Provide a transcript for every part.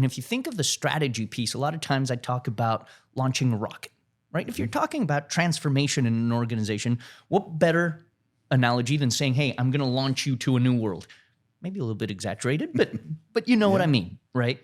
And if you think of the strategy piece, a lot of times I talk about launching a rocket, right? If you're talking about transformation in an organization, what better analogy than saying, hey, I'm going to launch you to a new world? Maybe a little bit exaggerated, but you know what I mean, right?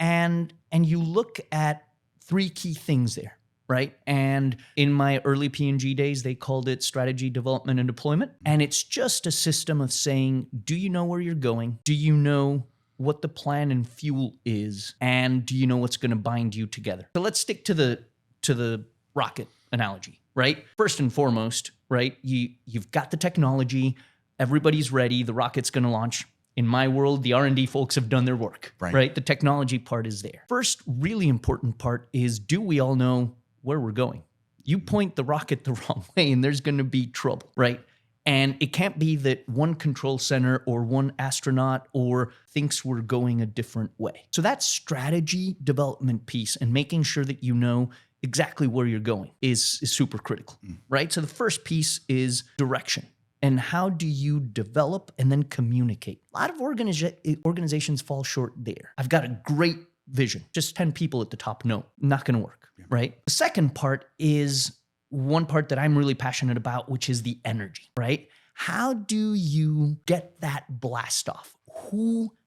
And you look at three key things there, right? And in my early P&G days, they called it strategy, development, and deployment. And it's just a system of saying, do you know where you're going? Do you know what the plan and fuel is? And do you know what's going to bind you together? So let's stick to the rocket analogy, right? First and foremost, right? You've got the technology, everybody's ready, the rocket's going to launch. In my world, the R&D folks have done their work, right? The technology part is there. First really important part is, do we all know where we're going? You point the rocket the wrong way and there's going to be trouble, right? And it can't be that one control center or one astronaut or thinks we're going a different way. So that strategy development piece and making sure that you know exactly where you're going is super critical, right? So the first piece is direction. And how do you develop and then communicate? A lot of organizations fall short there. I've got a great vision. Just 10 people at the top. No, not going to work, right? The second part is one part that I'm really passionate about, which is the energy, right? How do you get that blast off?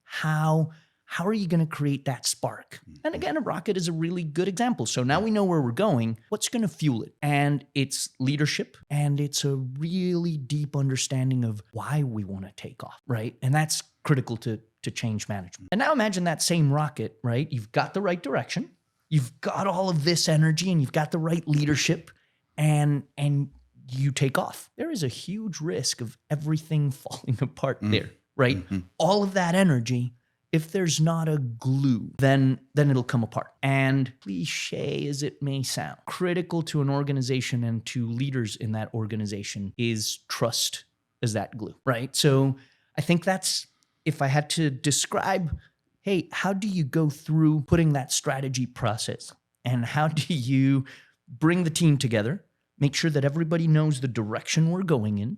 How are you going to create that spark? And again, a rocket is a really good example. So now we know where we're going. What's going to fuel it? And it's leadership, and it's a really deep understanding of why we want to take off, right? And that's critical to change management. And now imagine that same rocket, right? You've got the right direction. You've got all of this energy, and you've got the right leadership, and you take off. There is a huge risk of everything falling apart there, right? All of that energy, if there's not a glue, then it'll come apart. And cliche as it may sound, critical to an organization and to leaders in that organization is trust as that glue, right? So I think that's, if I had to describe, hey, how do you go through putting that strategy process? And how do you bring the team together, make sure that everybody knows the direction we're going in,